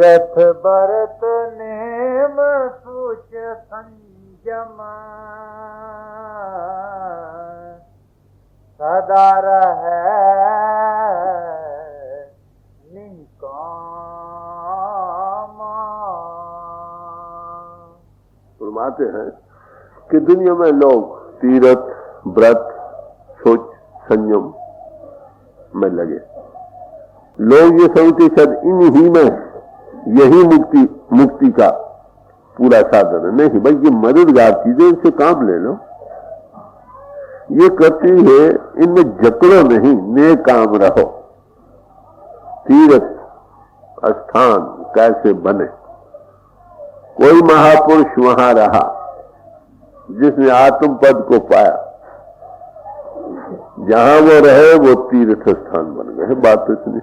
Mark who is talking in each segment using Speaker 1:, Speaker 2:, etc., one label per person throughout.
Speaker 1: Tirath Bharat name सूच संयम सदा रहे
Speaker 2: फरमाते हैं कि दुनिया में लोग तीरथ व्रत सोच संयम में लगे। लोग ये समझते शायद इन्हीं में यही मुक्ति का पूरा साधन है। नहीं भाई, ये मददगार चीजें, इनसे काम ले लो। ये करती है, इनमें जकड़ो नहीं, नेक काम रहो। तीर्थ स्थान कैसे बने? कोई महापुरुष वहां रहा जिसने आत्म पद को पाया, जहां वो रहे वो तीर्थ स्थान बन गए। बात तो सुनी,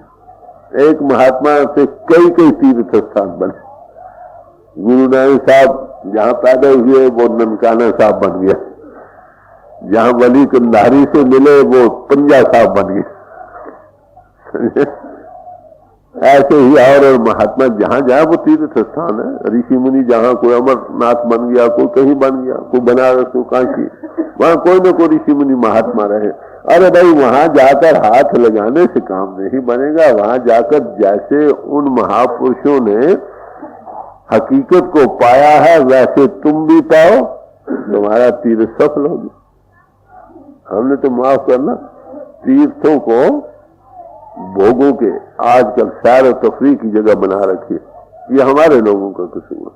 Speaker 2: एक महात्मा से कई तीर्थ स्थान बने। गुरु नानक साहब जहां पैदा हुए वो ननकाना साहब बन गया, जहां वली कंधारी से मिले वो पंजा साहब बन गए। ऐसे ही और महात्मा जहां जाए वो तीर्थ स्थान है। ऋषि मुनि जहां, कोई अमरनाथ बन गया, कोई कहीं बन गया, कोई बनारस, कोई काशी, वहां कोई न कोई ऋषि मुनि महात्मा रहे। अरे भाई, वहां जाकर हाथ लगाने से काम नहीं बनेगा। वहां जाकर जैसे उन महापुरुषों ने हकीकत को पाया है वैसे तुम भी पाओ, तुम्हारा तीर्थ सफल होगी। हमने तो माफ करना, तीर्थों को भोगों के आजकल सैर और तफरीह की जगह बना रखी है। ये हमारे लोगों का कसूर है।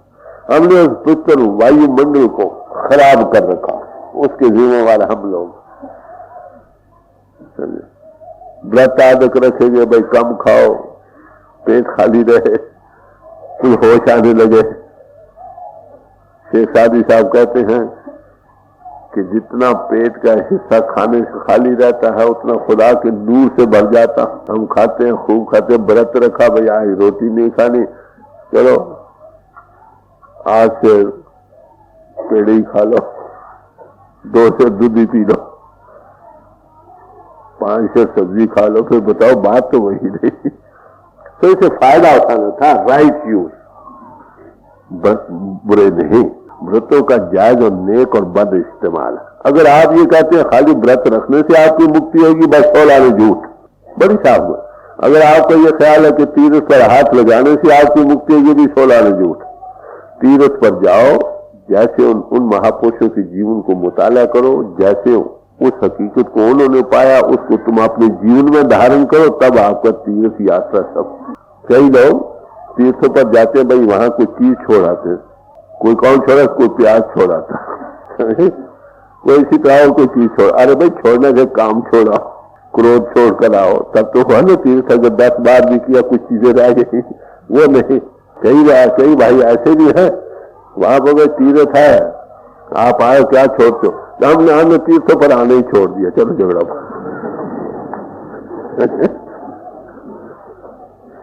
Speaker 2: हमने उस पवित्र वायुमंडल को खराब कर रखा, उसके जिम्मेवार हम लोग। व्रत आदक रखेंगे भाई, कम खाओ, पेट खाली रहे, कुछ होश आने लगे। शेख सादी साहब कहते हैं कि जितना पेट का हिस्सा खाने से खाली रहता है उतना खुदा के नूर से भर जाता। हम खाते हैं, खूब खाते हैं, व्रत रखा भाई, आज रोटी नहीं खानी, चलो आज से पेड़ खा लो, 2 से दूध ही पी लो, 5 से सब्जी खा लो। फिर बताओ, बात तो वही नहीं। तो इसे फायदा उठाना था, राइट यूज, बुरे नहीं। व्रतों का जायज और नेक और बद इस्तेमाल। अगर आप ये कहते हैं खाली व्रत रखने से आपकी मुक्ति होगी, बस सोला ने झूठ, बड़ी साफ है। अगर आपका ये ख्याल है कि तीर्थ पर हाथ लगाने से आपकी मुक्ति होगी, भी सोला ने झूठ। तीर्थ पर जाओ, जैसे उन महापुरुषों के जीवन को मुताला करो, जैसे उस हकीकत को उन्होंने पाया उसको तुम अपने जीवन में धारण करो, तब आपका तीर्थ यात्रा सब। कई लोग तीर्थों पर जाते हैं भाई, वहां कोई चीज छोड़ाते हैं। कोई कौन छोड़ा? कोई प्याज छोड़ाता, कोई इसी तरह कोई चीज छोड़। अरे भाई, छोड़ने के काम छोड़ाओ, क्रोध छोड़ कर आओ, तब तो हुआ ना तीर्थ। अगर 10 बार भी किया, कुछ चीजें रह गई, वो नहीं। कई भाई ऐसे भी है, वहां पर तीर्थ है, आप आए, क्या छोड़ते हो? हमने तीर्थों पर आने ही छोड़ दिया, चलो झगड़ा।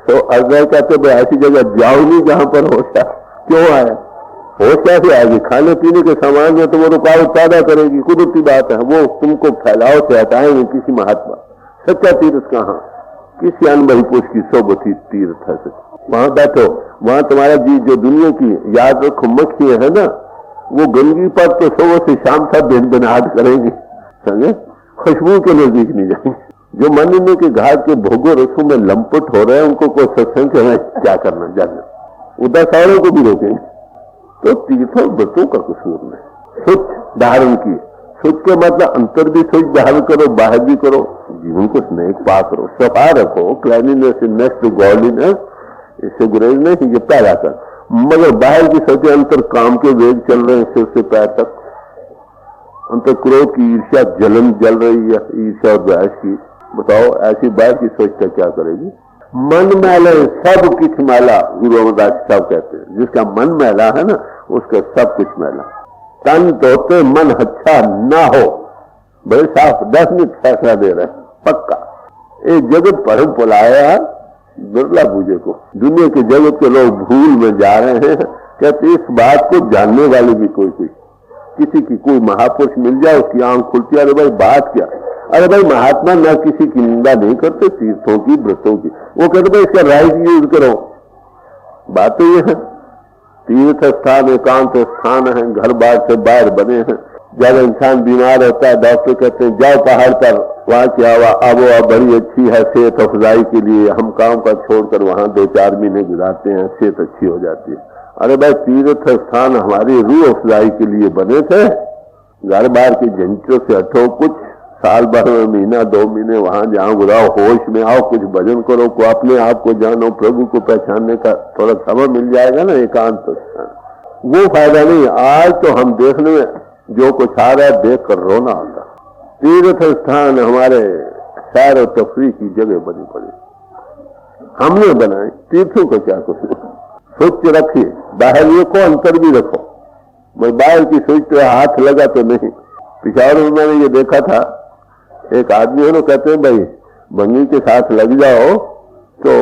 Speaker 2: तो अगर कहते भाई ऐसी जगह जाओ नहीं जहां पर होश है। क्यों आया? होश कैसे आएगी? खाने पीने के सामान में तो वो रुकावट पैदा करेगी, कुदरती बात है। वो तुमको फैलाव से हटाएंगे किसी महात्मा। सच्चा तीर्थ कहाँ? किसी अनुभवी पुरुष की सोबत ही तीर्थ है। वहां बैठो, वहां तुम्हारा जी जो दुनिया की याद रखो मक्खियां है ना, वो गंदगी पर तो सुबह से शाम तक दिन-दिन करेंगी, समझे? खुशबू के नजदीक नहीं जाएंगे। जो मन के घाट के भोगो रसों में लंपट हो रहे हैं, उनको कोई सत्संग के हमें क्या करना जानना, उधर सारों को भी रोकेंगे। तो तीर्थों व्रतों का कसूर नहीं। सुच धारण की, सुच के मतलब अंतर भी सुच धारण करो, बाहर भी करो, जीवन को स्नेह पा करो, सफा रखो। क्लैनिनेस नेक्स्ट टू गॉडलीनेस, इससे गुरेज नहीं, ये पैदा कर। मगर बाहर की सोचे, अंतर काम के वेग चल रहे हैं सिर से पैर तक। अंतर क्रोध की ईर्ष्या जलन जल रही है, ईर्ष्या और बहस की। बताओ ऐसी बाहर की सोचता क्या करेगी? मन मैला सब कुछ मैला, गुरु अमरदास साहब कहते हैं। जिसका मन मैला है ना, उसका सब कुछ मैला। तन धोते मन अच्छा ना हो, बड़े साफ 10 मिनट फैसला दे रहे हैं पक्का। एक जगत परम पुलाया बिरला पूजे को। दुनिया के जगत के लोग भूल में जा रहे हैं। कहते इस बात को जानने वाले भी कोई किसी की कोई महापुरुष मिल जाए, उसकी आंख खुलती है। अरे भाई बात क्या? अरे भाई महात्मा न किसी की निंदा नहीं करते, तीर्थों की व्रतों की। वो कहते भाई इसका राइट यूज करो। बात तो ये है, तीर्थ स्थान एकांत स्थान है, घर बार से बाहर बने हैं। जब इंसान बीमार होता है डॉक्टर कहते हैं जाओ पहाड़ पर, वहां की आबोहवा बड़ी अच्छी है सेहत अफजाई के लिए, हम काम का छोड़कर वहां 2-4 महीने गुजारते हैं, सेहत अच्छी हो जाती है। अरे भाई तीर्थ स्थान हमारी रूह अफजाई के लिए बने थे, घर बार की झंझटों से हटो, कुछ साल भर में महीना 2 महीने वहां जाओ, गुराओ, होश में आओ, कुछ भजन करो, को अपने आप को जानो, प्रभु को पहचानने का थोड़ा समय मिल जाएगा ना एकांत स्थान। वो फायदा नहीं। आज तो हम देखने में जो कुछ आ रहा है देख कर रोना आता। तीर्थ स्थान हमारे सैर और तफरीह की जगह बनी पड़ी, हमने बनाए, तीर्थों का क्या कुछ। सोच रखिए, बाहर ये को अंतर भी रखो, मैं बाहर की सोच पे हाथ लगा तो नहीं। पिछावर में मैंने ये देखा था, एक आदमी है ना, कहते हैं भाई भंगी के साथ लग जाओ तो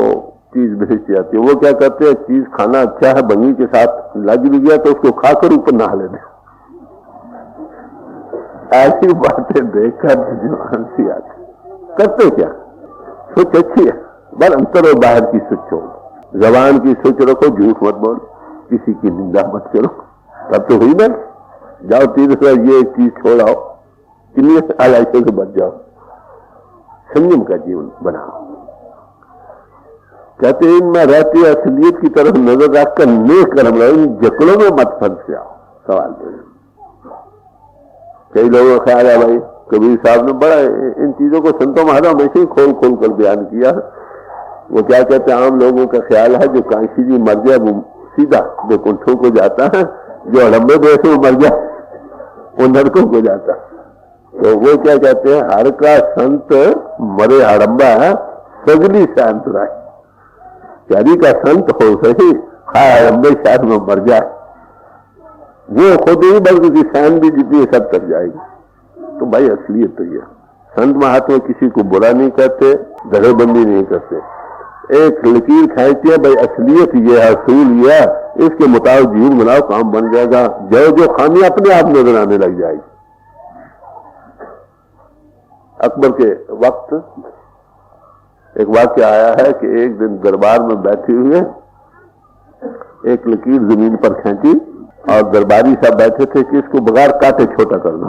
Speaker 2: चीज भेज जाती है। वो क्या करते हैं, चीज खाना अच्छा है, भंगी के साथ लग भी गया तो उसको खाकर ऊपर नहा लेते। ऐसी बातें देखकर जवान सी आती। करते क्या, सोच अच्छी है, बस अंतर और बाहर की सोच हो। जबान की सोच रखो, झूठ मत बोलो, किसी की निंदा मत करो, तब तो हुई ना। जाओ तीर्थ ये एक चीज छोड़ाओ, किन्हीं आलाइशों से बच जाओ, संयम का जीवन बनाओ। कहते हैं इनमें रहती असलियत की तरफ नजर रखकर नेक कर्म रहो, इन जकड़ों में मत फंस जाओ। सवाल कई लोगों का ख्याल है, भाई कबीर साहब ने बड़ा इन चीजों को संतों महाराज हमेशा ही खोल खोल कर बयान किया। वो क्या कहते हैं, आम लोगों का ख्याल है जो कांशी जी मर जाए वो सीधा बैकुंठों को जाता है, जो हड़म्बे देश में मर जाए वो नरकों को जाता। तो वो क्या कहते हैं, हर का संत मरे हड़म्बा है, सगली शांत राय। चारी का संत हो सही, हड़म्बे शहर में मर जाए, वो खुद ही बल्कि सैन भी जितनी सब कर जाएगी। तो भाई असलियत तो यह, संत महात्मा किसी को बुरा नहीं करते, धड़ेबंदी नहीं करते, एक लकीर खींचती है, भाई असलियत ये है, असूल ये है, इसके मुताबिक जीवन बनाओ, काम बन जाएगा। जो जो खामी अपने आप नजर आने लग जाएगी। अकबर के वक्त एक वाक्य आया है कि एक दिन दरबार में बैठे हुए एक लकीर जमीन पर खींची और दरबारी साहब बैठे थे कि इसको बगैर काटे छोटा कर दो।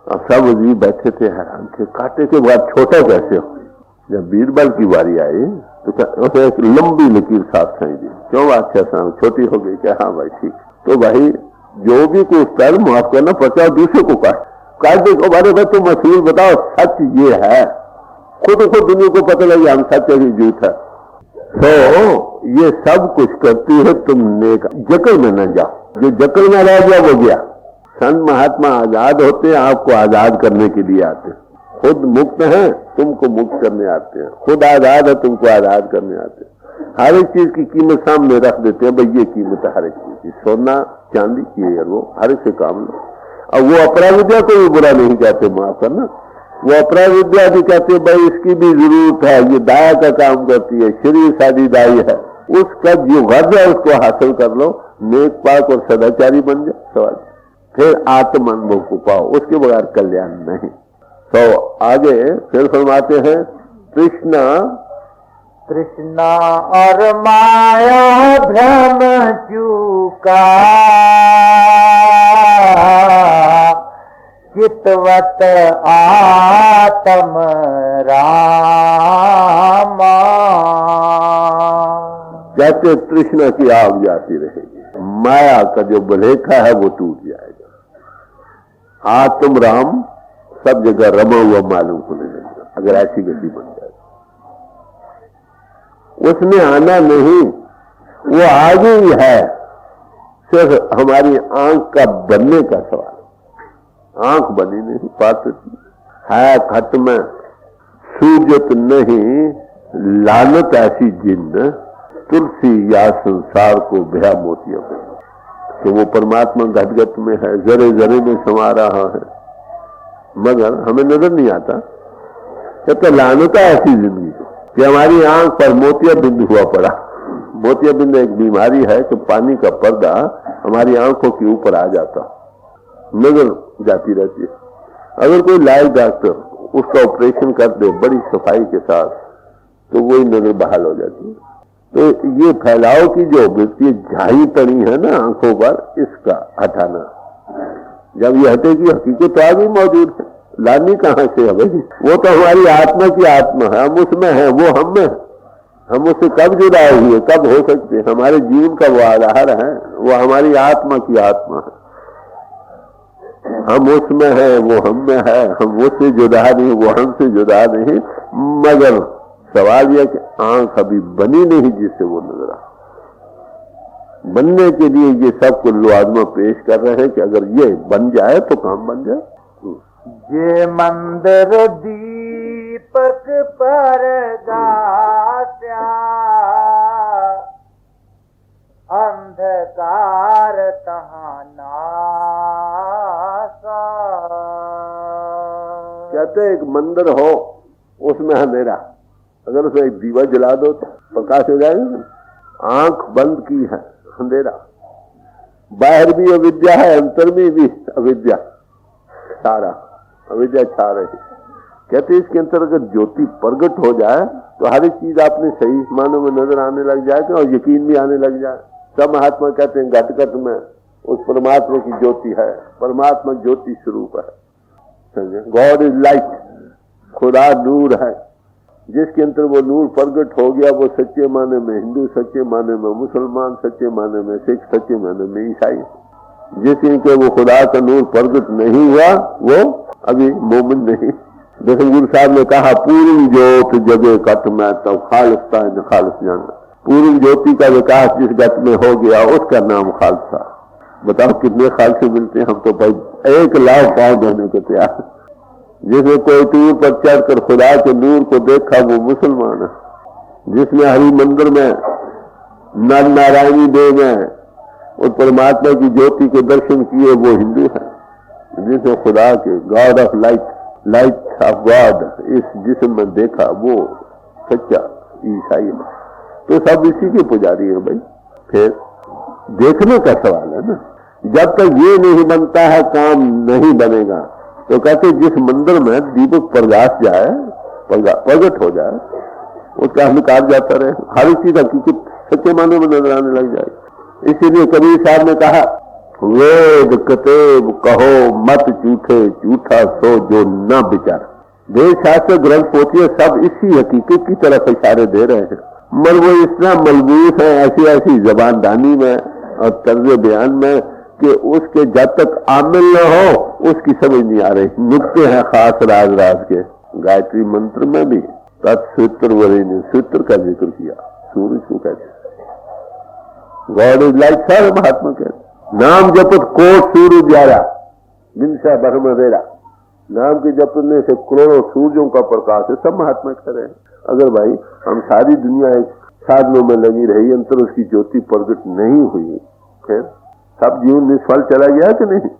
Speaker 2: और सब वजीर बैठे थे, हैरान थे, काटे के बाद छोटा कैसे हो। जब बीरबल की बारी आई तो एक लंबी लकीर साफ खींची। क्यों अच्छा साहब छोटी हो गई क्या? हाँ भाई ठीक। तो भाई जो भी कुछ पहले माफ करना पड़ता है, दूसरे को काट दे। हमारे भाई तुम असूल बताओ, सच ये है, खुद को दुनिया को पता लगे हम सच है कि झूठ है। तो ये सब कुछ करती है, तुम नेक जकड़ में न जाओ, जो जकड़ में रह गया वो गया। संत महात्मा आजाद होते हैं, आपको आजाद करने के लिए आते हैं। खुद मुक्त हैं, तुमको मुक्त करने आते हैं। खुद आजाद है, तुमको आजाद करने आते हैं। हर एक चीज की कीमत सामने रख देते हैं, भाई ये कीमत है हर एक चीज की, सोना चांदी की है, वो हर एक से काम लो। और वो अपराध विद्या को भी बुरा नहीं कहते, माफ करना, वो अपराध विद्या भी कहते हैं भाई इसकी भी जरूरत है, ये दाया का काम करती है, शरीर सादी दाई है, उसका जो गर्ज है उसको हासिल कर लो, नेक पाक और सदाचारी बन जाओ। सवाल फिर आत्म अनुभव को पाओ, उसके बगैर कल्याण नहीं। तो आगे फिर फरमाते हैं, कृष्णा
Speaker 1: तृष्णा और माया भ्रम चूका, चितवत आत्म रामा।
Speaker 2: जैसे तृष्णा की आग जाती रहेगी, माया का जो बलेखा है वो टूट जाएगा, आत्म राम सब जगह रमा हुआ मालूम होने लगेगा। अगर ऐसी गति बन जाए, उसमें आना नहीं, वो आगे ही है, सिर्फ हमारी आंख का बनने का सवाल। आंख बनी नहीं, पात्र है खत में सूजत नहीं, लानत ऐसी जिन्न, तुलसी या संसार को भया मोतिया में। तो वो परमात्मा घटघट में है, जरे जरे में समा रहा है, मगर हमें नजर नहीं आता। तो लानता ऐसी जिंदगी कि हमारी आंख पर मोतिया बिंद हुआ पड़ा। मोतिया बिंद एक बीमारी है कि पानी का पर्दा हमारी आंखों के ऊपर आ जाता, नजर जाती रहती है। अगर कोई लायक डॉक्टर उसका ऑपरेशन कर दे बड़ी सफाई के साथ, तो वही नजर बहाल हो जाती है। तो ये फैलाव की जो वृत्ति झाई पड़ी है ना आंखों पर, इसका हटाना। जब ये हटेगी हकीकत तो आगे मौजूद है, लानी कहां से है भाई? वो तो हमारी आत्मा की आत्मा है, हम उसमें है, वो हम में। हम उससे कब जुड़ाए हुए, कब हो सकते हैं? हमारे जीवन का वो आधार है, वो हमारी आत्मा की आत्मा है। हम उसमें है, वो हम में है, हम उससे जुदा नहीं, वो हमसे जुदा नहीं। मगर सवाल यह कि आंख अभी बनी नहीं जिससे वो नजर आ। बनने के लिए ये सब कुल आदमी पेश कर रहे हैं कि अगर ये बन जाए तो काम बन जाए।
Speaker 1: ये मंदिर दीपक पर गास्या, अंधकार तहाँ नासा।
Speaker 2: कहते एक मंदिर हो, उसमें अंधेरा, अगर उसमें एक दीवा जला दो तो प्रकाश हो जाएगा। आंख बंद की है, अंधेरा। बाहर भी अविद्या है, अंतर में भी अविद्या, सारा अविद्या छा रही। कहते इसके अंतर्गत ज्योति प्रगट हो जाए तो हर एक चीज आपने सही मानों में नजर आने लग जाए और यकीन भी आने लग जाए। सब महात्मा कहते हैं घट घट में उस परमात्मा की ज्योति है, परमात्मा ज्योति स्वरूप है। समझे? गॉड इज लाइट, खुदा नूर है। जिसके अंदर वो नूर प्रगट हो गया, वो सच्चे माने में हिंदू, सच्चे माने में मुसलमान, सच्चे माने में सिख, सच्चे माने में ईसाई। जिसके के वो खुदा का नूर प्रगट नहीं हुआ वो अभी मोमिन नहीं। जैसे गुरु साहब ने कहा, पूरी ज्योत जगे कट में तब खालिस्ता न खालिस जाना। पूरी ज्योति का विकास जिस गट में हो गया उसका नाम खालसा। बताओ कितने खालसे मिलते हैं? हम तो भाई 1 लाख पाँव देने को तैयार। जिसने कोई टूर पर चढ़कर खुदा के नूर को देखा वो मुसलमान है। जिसने हरि मंदिर में नर नारायणी देव में उस परमात्मा की ज्योति के दर्शन किए वो हिंदू है। जिसने खुदा के God of light, light of God इस जिस्म में देखा वो सच्चा ईसाई है। तो सब इसी के पुजारी है भाई। फिर देखने का सवाल है ना। जब तक ये नहीं बनता है काम नहीं बनेगा। तो कहते जिस मंदिर में दीपक प्रकाश जाए, प्रगट हो जाए, उसका अंधकार जाता रहे, हर चीज हकीकत सच्चे मानों में नजर आने लग जाए। इसीलिए कबीर साहब ने कहा, वेद कतेब कहो मत झूठे, झूठा सो जो न विचार। वेद शास्त्र ग्रंथ पोथियां सब इसी हकीकत की तरफ इशारे दे रहे हैं। मगर वो इतना मलबूस है ऐसी ऐसी जबानदानी में और तर्ज बयान में कि उसके जब तक आमिल न हो उसकी समझ नहीं आ रही। नुक्ते हैं खास राज राज के। गायत्री मंत्र में भी तत्सूत्र वरी ने सूत्र का जिक्र किया। सूरज को कहते गॉड इज लाइक, सारे महात्मा कहते नाम जपत कोट सूर्य ज्यादा बिनसा ब्रह्म देरा। नाम के जपने से करोड़ों सूर्यों का प्रकाश है। सब महात्मा कह रहे हैं। अगर भाई हम सारी दुनिया एक साधनों में लगी रही, अंतर उसकी ज्योति प्रगट नहीं हुई, फिर सब जीवन निष्फल चला गया कि नहीं?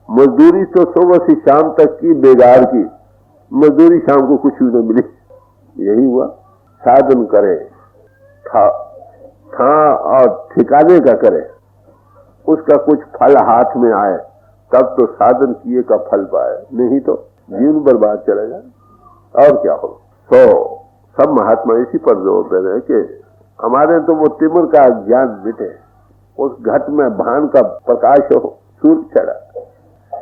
Speaker 2: मजदूरी तो सुबह से शाम तक की बेगार की, मजदूरी शाम को कुछ भी नहीं मिली। यही हुआ। साधन करे था और ठिकाने का करे, उसका कुछ फल हाथ में आए तब तो साधन किए का फल पाए, नहीं तो जीवन बर्बाद चला जाए। और क्या हो? तो सब महात्मा इसी पर जोर दे रहे हैं कि हमारे तो वो तिमिर का ज्ञान मिटे, उस घट में भान का प्रकाश हो, सूर्य चढ़ा।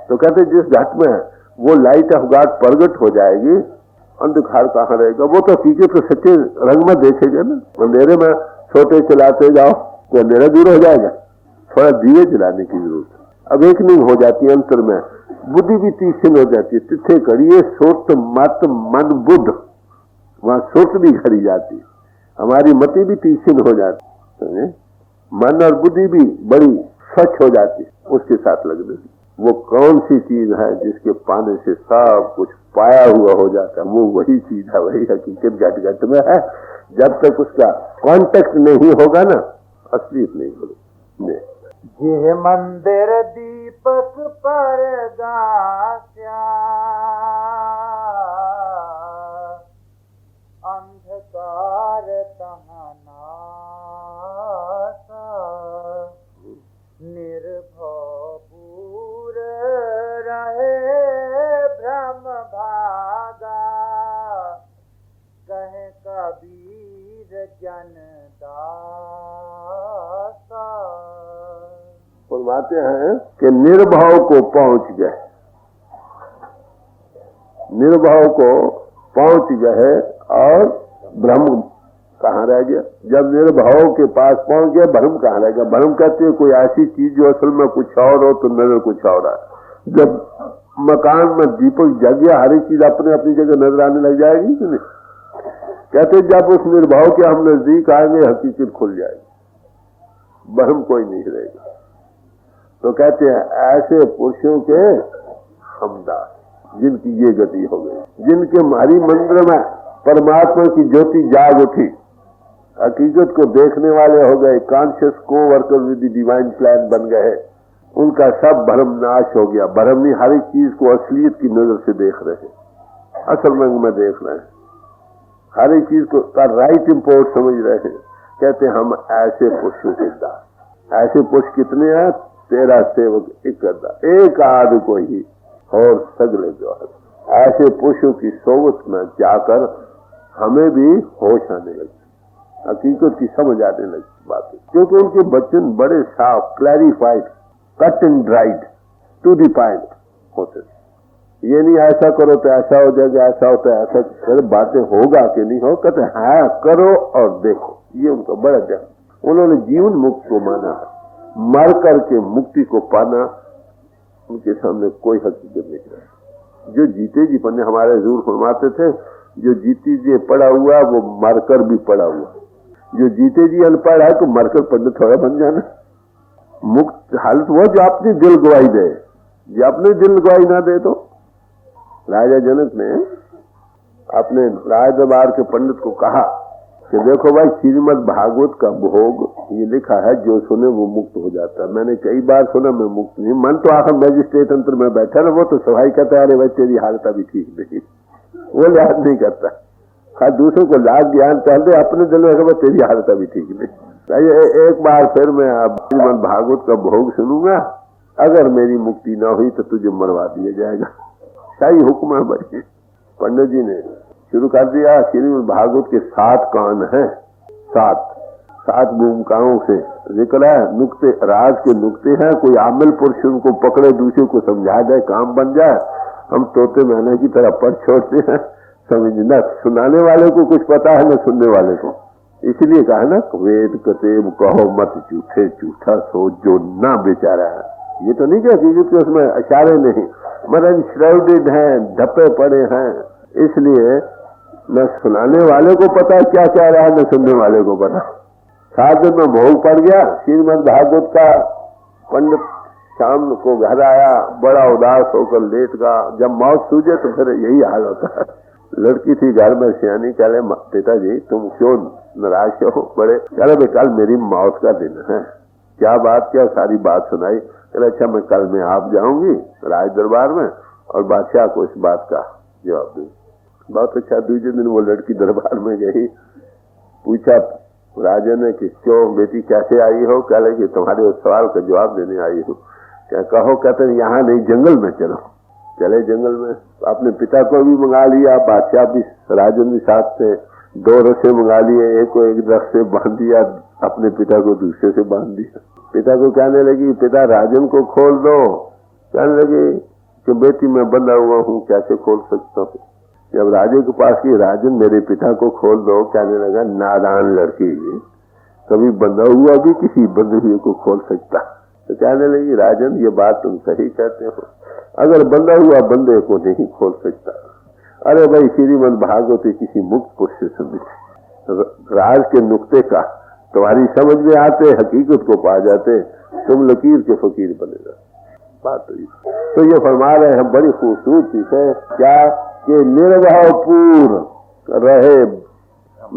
Speaker 2: तो कहते जिस घट में वो लाइट ऑफ गॉड प्रगट हो जाएगी, अंधकार कहाँ रहेगा? वो तो हकीकत तो सच्चे रंग में देखेगा ना। अंधेरे में छोटे चलाते जाओ तो अंधेरा दूर हो जाएगा। थोड़ा दिए जलाने की जरूरत है। अवेकनिंग हो जाती है अंतर में, बुद्धि भी तीक्ष्ण हो जाती है। तिथे करिए सुरत मत मन बुद्ध, वहां सुरत भी खड़ी जाती है, हमारी मति भी तीक्ष्ण हो जाती है, मन और बुद्धि भी बड़ी स्वच्छ हो जाती है उसके साथ लगने। वो कौन सी चीज है जिसके पाने से सब कुछ पाया हुआ हो जाता है? वो वही चीज है, वही हकीकत घट घट में है। जब तक उसका कांटेक्ट नहीं होगा ना, असलियत नहीं होगी।
Speaker 1: ये मंदिर दीपक पर गास्या, अंधकार तहाँ नासा। निर्भय पूर रहे भ्रम भागा, कहे कबीर जन दासा।
Speaker 2: फरमाते हैं कि निर्भाव को पहुंच गए, निर्भाव को पहुंच गए और भ्रम कहाँ रह गया? जब निर्भाव के पास पहुंच गया, भ्रम कहाँ रह गया? भ्रम कहते हैं कोई ऐसी चीज जो असल में कुछ और हो तो नजर कुछ और आए। जब मकान में दीपक जग गया, हर एक चीज अपने अपनी जगह नजर आने लग जाएगी कि नहीं? कहते जब उस निर्भाव के हम नजदीक आएंगे, हकीकत खुल जाएगी, भ्रम कोई नहीं रहेगा। तो कहते हैं ऐसे पुरुषों के हमदार जिनकी ये गति हो गई, जिनके हमारी मंदिर में परमात्मा की ज्योति जाग उठी, हकीकत को देखने वाले हो गए, कॉन्शियस को worker with the divine plan बन गए, उनका सब भ्रम नाश हो गया। भ्रम नहीं, हर एक चीज को असलियत की नजर से देख रहे हैं, असल रंग में देख रहे हैं, हर एक चीज को का राइट इम्पोर्ट समझ रहे हैं। कहते हैं हम ऐसे पुरुषों के दास। ऐसे पुरुष कितने हैं? 13 सेवक एक आध को ही और सगले जो है। ऐसे पुरुषों की सोबत में जाकर हमें भी होश आने लगी, हकीकत की समझ आने लगी बातें, क्योंकि उनके वचन बड़े साफ, clarified, cut and dried, to the point होते। ये नहीं ऐसा करो तो ऐसा हो जाएगा, ऐसा होता है ऐसा करे, बातें होगा कि नहीं हो, कहते हाँ करो और देखो। ये उनका बड़ा ध्यान। उन्होंने जीवन मुक्त को माना है, मर करके मुक्ति को पाना उनके सामने कोई हकीकत नहीं है। जो जीते जी पन्ने हमारे हजूर फरमाते थे, जो जीती जी पड़ा हुआ वो मरकर भी पड़ा हुआ। जो जीते जी अनपढ़ है तो मरकर पंडित थोड़ा बन जाना। मुक्त हालत वो जो अपनी दिल गवाही दे, जो अपने दिल गवाही ना दे। तो राजा जनक ने अपने राज दरबार के पंडित को कहा कि देखो भाई, श्रीमद् भागवत का भोग ये लिखा है, जो सुने वो मुक्त हो जाता है। मैंने कई बार सुना, मैं मुक्त नहीं। मन तो आखिर मैजिस्ट्रेट अंतर में बैठा ना, वो तो सफाई कहता है अरे भाई तेरी हालत अभी ठीक नहीं, वो याद नहीं करता। हाँ, दूसरों को लाभ ज्ञान चलते, अपने दिल में कहता तेरी हालत अभी ठीक नहीं। एक बार फिर मैं अब श्रीमद् भागवत का भोग सुनूंगा, अगर मेरी मुक्ति ना हुई तो तुझे मरवा दिया जाएगा। सही हुक्म है भाई। पंडित जी ने शुरू कर दिया। श्रीमद् भागवत के 7 कान हैं, 7 भूमिकाओं से जिक्र है। नुक्ते, राज के नुक्ते हैं। कोई आमिल पुरुष उनको पकड़े, दूसरे को समझा दे, काम बन जाए। हम तोते मैना की तरह पढ़ छोड़ते हैं, समझना सुनाने वाले को कुछ पता है न सुनने वाले को। इसलिए कहा ना, वेद कतेब कहो मत झूठे, झूठा सोच जो ना बेचारा है। ये तो नहीं कि उसमें इशारे नहीं, मगर श्राउडेड हैं, ढपे पड़े हैं। इसलिए न सुनाने वाले को पता क्या कह रहा है, न सुनने वाले को पता। 7 दिन में भोग पड़ गया श्रीमद् भागवत का। पंडित शाम को घर आया, बड़ा उदास होकर लेट गया। जब मौत सूझे तो फिर यही हाल होता है। लड़की थी घर में, सियानी, कह रहे पिताजी तुम क्यों नाराज हो? बड़े कह रहे कल मेरी मौत का दिन है। क्या बात? क्या? सारी बात सुनाई। कह अच्छा मैं कल में आप जाऊंगी राज दरबार में और बादशाह को इस बात का जवाब दूंगी। बहुत अच्छा। दूसरे दिन वो लड़की दरबार में गई, पूछा राजा ने कि क्यों बेटी कैसे आई हो? कह रहे कि तुम्हारे उस सवाल का जवाब देने आई हूँ। क्या कहो? कहते यहाँ नहीं, जंगल में चलो। चले जंगल में। अपने पिता को भी मंगा लिया, बादशाह भी, राजन भी साथ से 2 रस्से मंगा लिए। एक को एक दरख्त से बांध दिया, अपने पिता को दूसरे से बांध दिया। पिता को कहने लगी पिता राजन को खोल दो। कहने लगे कि बेटी मैं बंधा हुआ हूँ, कैसे खोल सकता हूँ? जब राजे के पास की, राजन मेरे पिता को खोल दो। कहने लगा नादान लड़की, कभी बंधा हुआ भी किसी बंधे हुए को खोल सकता? तो कहने लगी राजन ये बात तुम सही कहते हो, अगर बंधा हुआ बंदे को नहीं खोल सकता। अरे भाई श्रीमद् भागवत किसी मुक्त पुरुष से समझे, राज के नुक्ते का तुम्हारी समझ में आते, हकीकत को पा जाते, तुम लकीर के फकीर बनेगा। बात तो ये फरमा रहे हैं, बड़ी खूबसूरत चीज है। क्या कि निर्भय पूर्ण रहे,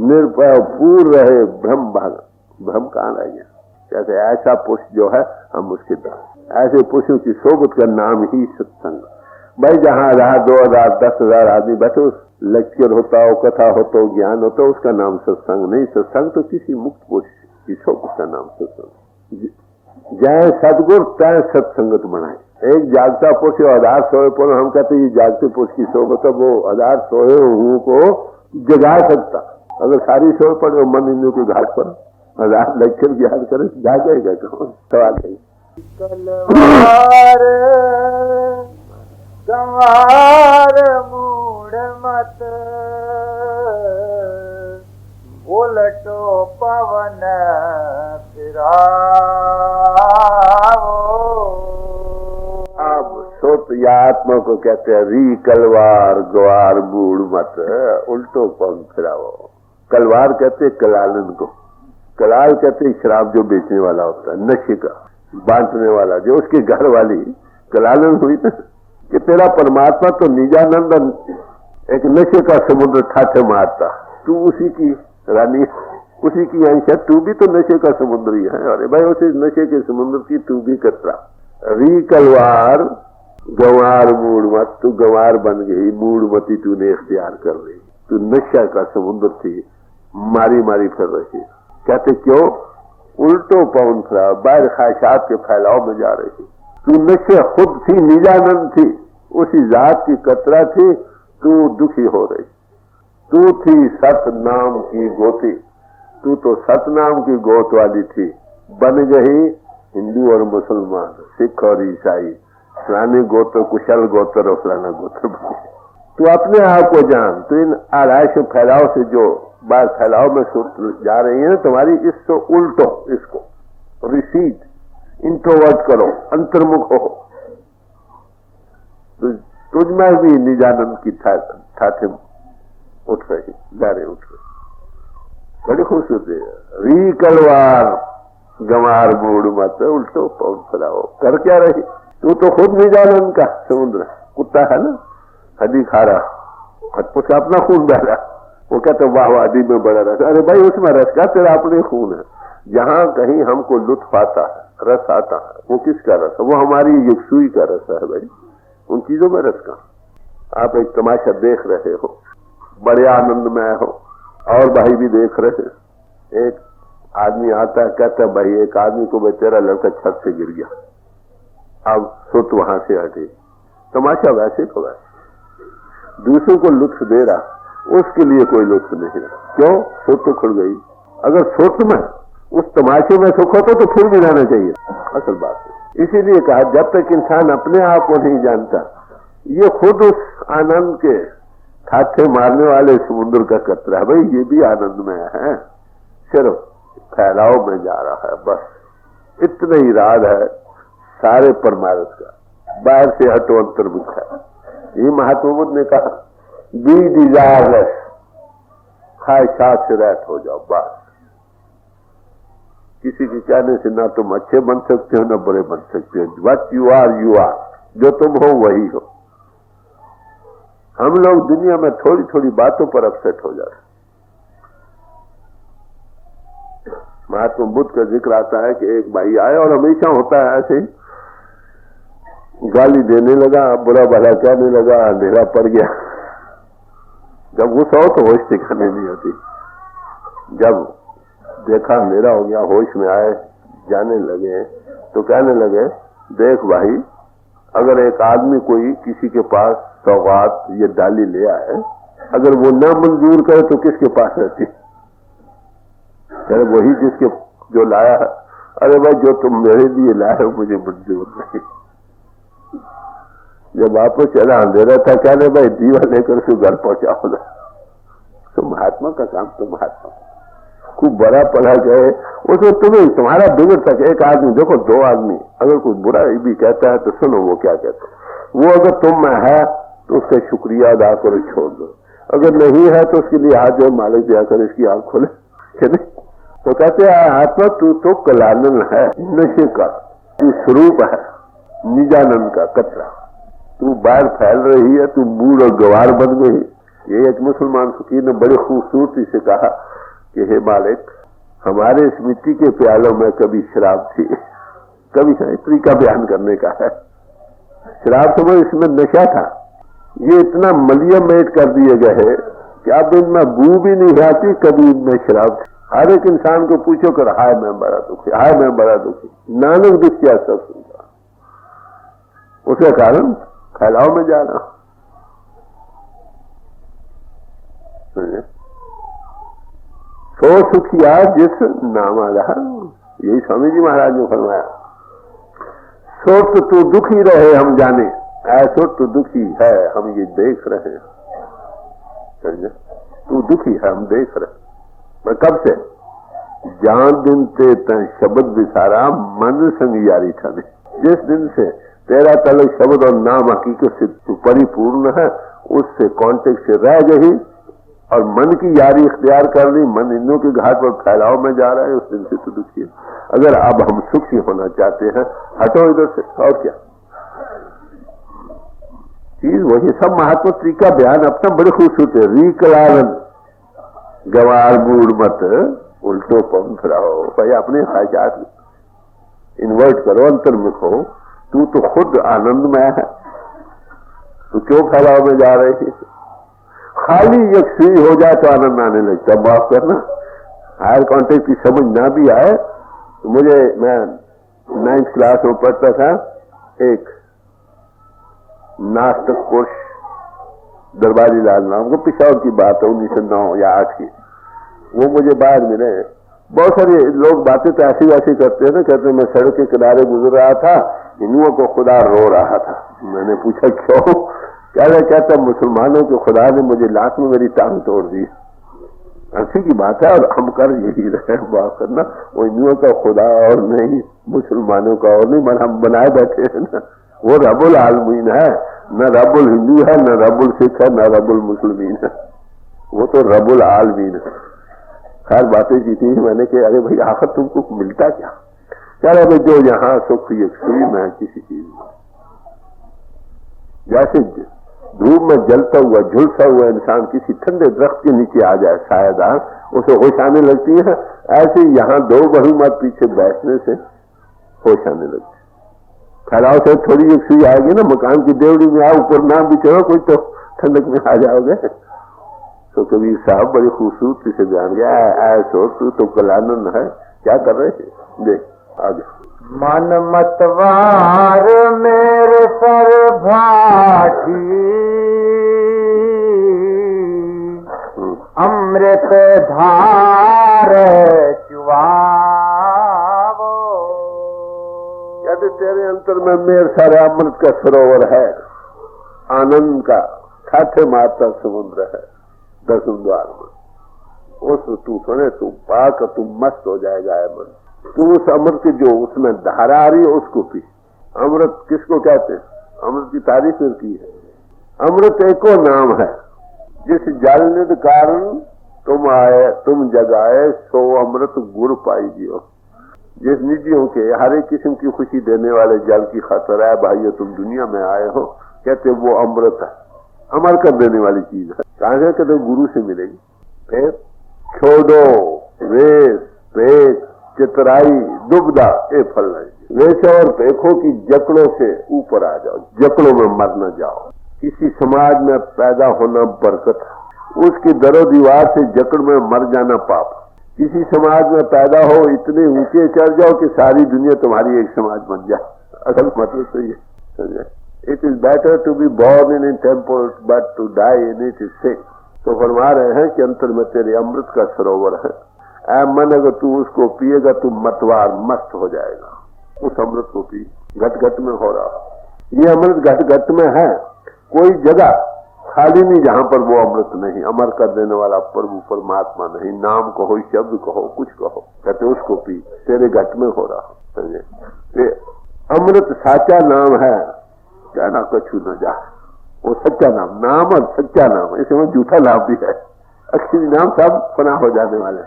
Speaker 2: निर्भय पूर्ण रहे, भ्रम कहाँ रह गया? कैसे ऐसा पुरुष जो है हम उसके दास। ऐसे पुरुषों की सोबत का नाम ही सत्संग। भाई जहाँ रहा 2000 10,000 आदमी बैठो, लेक्चर होता हो, कथा होता हो, ज्ञान होता हो, उसका नाम सत्संग नहीं। सत्संग तो किसी मुक्त पुरुष की सोबत का नाम सत्संग। जय सदगुरु तय सत्संगत बनाए। एक जागता पुरुष 1000 सोए पर, हम कहते ये जागते पुरुष की सोबत है, वो 1000 सोए हुओं को जगा सकता। अगर सारी सोए पड़े मन इंद्रियों के घाट पर, रात लक्षण याद करे जागेगा कौन? सवाल है।
Speaker 1: कलवार गंवार मूड मत उलटो पवन फिराओ।
Speaker 2: अब सोत या आत्मा को कहते हैं री कलवार ग्वार मूड मत उल्टो पवन फिराओ। कलवार कहते कलालन को, कलाल कहते शराब जो बेचने वाला होता है, नशे का बांटने वाला, जो उसके घर वाली कलालन हुई ना कि तेरा परमात्मा तो निजानंद एक नशे का समुद्र ठाठे मारता, तू उसी की रानी, उसी की अंश है, तू भी तो नशे का समुद्र ही है। अरे भाई उसी नशे के समुद्र की तू भी कतरा। री कलवार गंवार मूड मत, तू गंवार बन गई, मूड मती तूने इख्तियार कर रही, तू नशा का समुद्र थी, मारी मारी फिर रही। कहते क्यों? उल्टो पवन फिरा, बाहर ख्वाहिशात के फैलाव में जा रही। तू नशे खुद थी, निजानंद थी, उसी जात की कतरा थी, तू दुखी हो रही। तू थी सत नाम की गोती, तू तो सत नाम की गोत वाली थी, बन गई हिंदू और मुसलमान, सिख और ईसाई, फलाने गोत्र कुशल गोत्र और फलाना गोत्र बने। तू अपने आप को जान, तो इन आराइश फैलाव से जो बात फैलाव में जा रही है तुम्हारी, इसको उल्टो, इसको रिसीड, इंट्रोवर्ट करो, अंतर्मुख हो। तो तुझ में भी निजानंद की ठाठे उठ रही, गारे उठ रही, बड़ी खूबसूरती है। री कलवार गंवार मूड मत उल्टो पवन फिराओ। कर क्या रही? तू तो खुद निजानंद का समुद्र, कुत्ता है ना, हड्डी खा रहा, उसका अपना खून बह रहा, वो कहते वाह वाह हड्डी में बड़ा रस। अरे भाई उसमें रस का तेरा अपने खून है। जहां कहीं हमको लुत्फ आता है, रस आता है, वो किसका रस है? वो हमारी यकसुई का रस है भाई, उन चीजों में रस का। आप एक तमाशा देख रहे हो, बड़े आनंद में हो, और भाई भी देख रहे हैं। एक आदमी आता है, कहता है भाई एक आदमी को तेरा लड़का छत से गिर गया, अब सुत वहां से हटे, तमाशा वैसे को वैसे। दूसरों को लुत्फ दे रहा, उसके लिए कोई लुत्फ नहीं है। क्यों? सुत तो खुल गई। अगर सुत में उस तमाशे में सुख होता तो फिर भी रहना चाहिए, असल बात है। इसीलिए कहा जब तक इंसान अपने आप को नहीं जानता, ये खुद उस आनंद के ठाठे मारने वाले समुद्र का कतरा है। भाई ये भी आनंद में है, सिर्फ फैलाव में जा रहा है, बस इतना ही राज है सारे परमार्थ का। बाहर से हटो, अंतर्मुख है। ये महात्मा बुद्ध ने कहा बी डिजायरलेस, ख्वाहिशात से रहित हो जाओ बस। किसी के कहने से ना तुम अच्छे बन सकते हो ना बुरे बन सकते हो। व्हाट यू आर, जो तुम हो वही हो। हम लोग दुनिया में थोड़ी थोड़ी बातों पर अपसेट हो जाते। महात्मा बुद्ध का जिक्र आता है कि एक भाई आया और हमेशा होता है ऐसे ही, गाली देने लगा, बुरा भला कहने लगा, अंधेरा पड़ गया। जब गुस्सा हो तो होश ठिकाने नहीं होती। जब देखा अंधेरा हो गया, होश में आए, जाने लगे तो कहने लगे देख भाई, अगर एक आदमी कोई किसी के पास सौगात ये डाली ले आए, अगर वो न मंजूर करे तो किसके पास रहती? अरे वही जिसके जो लाया है। अरे भाई जो तुम मेरे लिए लाए हो मुझे मंजूर नहीं। जब वापस चला अंधेरा था, कहने भाई दीवा लेकर उसको घर पहुंचाओ ना। तो महात्मा का काम तो महात्मा खूब बड़ा पढ़ा गए, उसमें तुम्हें तुम्हारा बिगड़ सके। एक आदमी देखो, दो आदमी अगर कोई बुरा भी कहता है तो सुनो वो क्या कहता है। वो अगर तुम में है तो उसका शुक्रिया अदा करो, छोड़ दो। अगर नहीं है तो उसके लिए हाथ जो मालिक दिया कर, इसकी आंख खोले। तो कहते हैं आत्मा तू तो कलानन है, नशे का तू स्वरूप है, निजानंद का कतरा। तू बाहर फैल रही है, तू मूड और गवार बन गई। ये एक मुसलमान फकीर ने बड़ी खूबसूरती से कहा कि हे मालिक, हमारे इस मिट्टी के प्यालों में कभी शराब थी, कभी तरीका बयान करने का है। शराब समझ इसमें नशा था, ये इतना मलियमेट कर दिए गए कि अब इनमें बू भी नहीं आती, कभी इनमें शराब थी। हर एक इंसान को पूछो कर हाय मैं बड़ा दुखी, हाय मैं बड़ा दुखी। नानक दुखिया सब सुनता, उसके कारण फैलाव में जाना। सो सुखिया जिस नाम आधार, यही स्वामी जी महाराज ने फरमाया। सो तो तू दुखी रहे हम जाने, ऐसो तू दुखी है हम ये देख रहे हैं। समझे? तू दुखी है हम देख रहे। मैं कब से? जान दिन ते तय शब्द विसारा मन संग यारी थाने। जिस दिन से तेरा ताल्लुक शब्द और नाम हकीकत से तू परिपूर्ण है, उससे कांटेक्ट से रह गई और मन की यारी इख्तियार कर ली, मन इंद्रियों के घाट पर फैलाव में जा रहा है, उस दिन से तू दुखी है। अगर अब हम सुखी होना चाहते हैं, हटो इधर से। और क्या चीज वही सब महात्मा स्त्री का बयान अपना बड़े खूबसूरत है। रीकलालन गवार बूढ़ मत उल्टो पंथ रहो। भाई अपने ख्वाहिशात इन्वर्ट करो, अंतर्मुख हो। तू तो खुद आनंदमय है, तू क्यों फैलाव में जा रही है? खाली एक सुई हो जाए तो आनंद आने लगता। माफ करना, हायर कॉन्टेक्ट की समझ ना भी आए तो मुझे, मैं 9th क्लास में पढ़ता था, एक नास्तिक पुरुष दरबारी लाल नाम को, पिशावर की बात है 1909 या 8 की, वो मुझे बाहर मिले। बहुत सारे लोग बातें तो ऐसी वैसी करते हैं, कहते मैं सड़क के किनारे गुजर रहा था, हिंदुओं को खुदा रो रहा था। मैंने पूछा क्यों? कहता मुसलमानों के खुदा ने मुझे लात में मेरी टांग तोड़ दी। हंसी की बात है, और हम कर यही रहे। बात करना, वो हिंदुओं का खुदा और नहीं, मुसलमानों का और नहीं, मन हम बनाए बैठे हैं ना। वो रब्बुल आलमीन है, न रब्बुल हिंदू है, न रब्बुल सिख है, न रब्बुल मुसलमीन है, वो तो रब्बुल आलमीन है। खैर बातें की थी मैंने कि अरे भाई आखिर तुमको मिलता क्या? कह रहे भाई जो यहाँ सुख एक सुई में किसी चीज में, जैसे धूप में जलता हुआ झुलसा हुआ इंसान किसी ठंडे दरख्त के नीचे आ जाए सायेदार, उसे होश आने लगती है। ऐसे यहाँ दो बहुमत पीछे बैठने से होश आने लगती है। फैलाव से थोड़ी एक सुई आएगी ना, मकान की देवड़ी में आओ, ऊपर नाम भी चढ़ो कोई तो ठंडक में आ जाओगे। तो कबीर साहब बड़ी खूबसूरती से बयान किया, ऐसो तू तो कलानन है, क्या कर रहे थे? देख आगे।
Speaker 1: मन मतवार मेरे सर भाटी, अमृत धार चुआवो।
Speaker 2: यदि तेरे अंतर में मेरे सारे अमृत का सरोवर है, आनंद का ठाठे मारता समुद्र है दसम द्वार में, उस तू सुने तू पाक तू मस्त हो जाएगा। है मन तू उस अमृत की जो उसमें धारा आ रही है उसको पी। अमृत किसको कहते हैं? अमृत की तारीफ की है। अमृत एको नाम है, जिस जल निध कारण तुम आए तुम जगाए, सो अमृत गुड़ पाई जियो। जिस निधियों के हर एक किस्म की खुशी देने वाले जल की खातिर है भाइयों तुम दुनिया में आए हो, कहते वो अमृत है, अमर कर देने वाली चीज है। कहां से? कहते गुरु से मिलेगी। फिर छोड़ो वेश पेट चितराई दुबदा ए फल नहीं। वेश और पेखों की जकड़ों से ऊपर आ जाओ, जकड़ों में मर न जाओ। किसी समाज में पैदा होना बरकत है, उसकी दरो दीवार से जकड़ में मर जाना पाप। किसी समाज में पैदा हो, इतने ऊंचे चढ़ जाओ कि सारी दुनिया तुम्हारी एक समाज बन जाए। असल मतलब तो ये समझे। It is better to be born in temple but to die in it is sick. तो फरमा रहे हैं कि अंतर में तेरे अमृत का सरोवर है। ऐ मन अगर तू उसको पिएगा तू मतवार मस्त हो जाएगा। उस अमृत को पी, घट घट में हो रहा। ये अमृत घट घट में है, कोई जगह खाली नहीं जहां पर वो अमृत नहीं। अमर कर देने वाला प्रभु परमात्मा नहीं, नाम कहो शब्द कहो कुछ कहो, कहते उसको पी, तेरे घट में हो रहा। समझे? अमृत साचा नाम है, क्या ना कछू न जा। वो सच्चा नाम, नाम और सच्चा नाम, इसमें झूठा नाम भी है। अक्षरी नाम सब फना हो जाने वाले।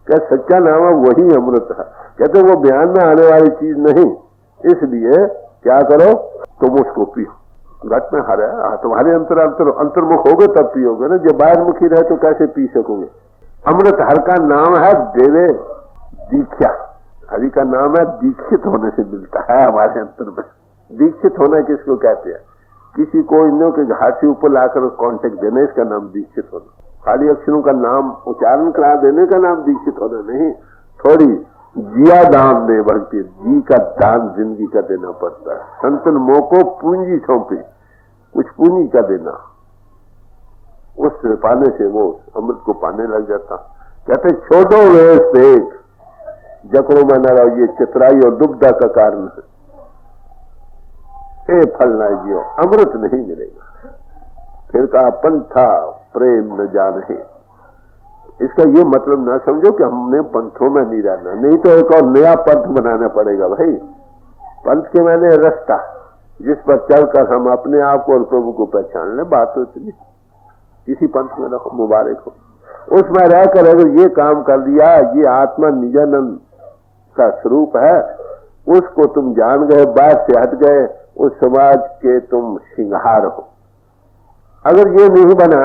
Speaker 2: क्या सच्चा नाम है वही अमृत है। कहते वो बयान में आने वाली चीज नहीं, इसलिए क्या करो तुम उसको पियो। घट में हर है, तुम्हारे अंतर्मुख होगे तब पियोगे ना। जब बाहर मुखी रहे तो कैसे पी सकोगे? अमृत हर का नाम है, देवे दीक्षा। हरि का नाम है, दीक्षित होने से मिलता है हमारे अंतर में। दीक्षित होना किसको कहते हैं? किसी को इन के घाट से ऊपर लाकर कांटेक्ट देना, इसका नाम दीक्षित होना। खाली अक्षरों का नाम उच्चारण करा देने का नाम दीक्षित होना नहीं। थोड़ी जिया दान दे भक्ति, जी का दान जिंदगी का देना पड़ता है। संतन मोह को पूंजी सौंपे, कुछ पूंजी का देना, उस पाने से वो अमृत को पाने लग जाता। कहते छोड़ो वेश देख, जकड़ों में न रहो, ये चितराई और दुविधा का कारण है। ए फल न जियो, अमृत नहीं मिलेगा। फिर कहा पंथा प्रेम न जाने। इसका ये मतलब ना समझो कि हमने पंथों में नहीं रहना, नहीं तो एक और नया पंथ बनाना पड़ेगा भाई। पंथ के मैंने रास्ता जिस पर चलकर हम अपने आप को और प्रभु को पहचान लें, बात तो इतनी। किसी पंथ में रहो, मुबारक हो। उसमें रहकर अगर ये काम कर दिया, ये आत्मा निजानंद का स्वरूप है, उसको तुम जान गए, बात से हट गए, उस समाज के तुम श्रृंगार हो। अगर ये नहीं बना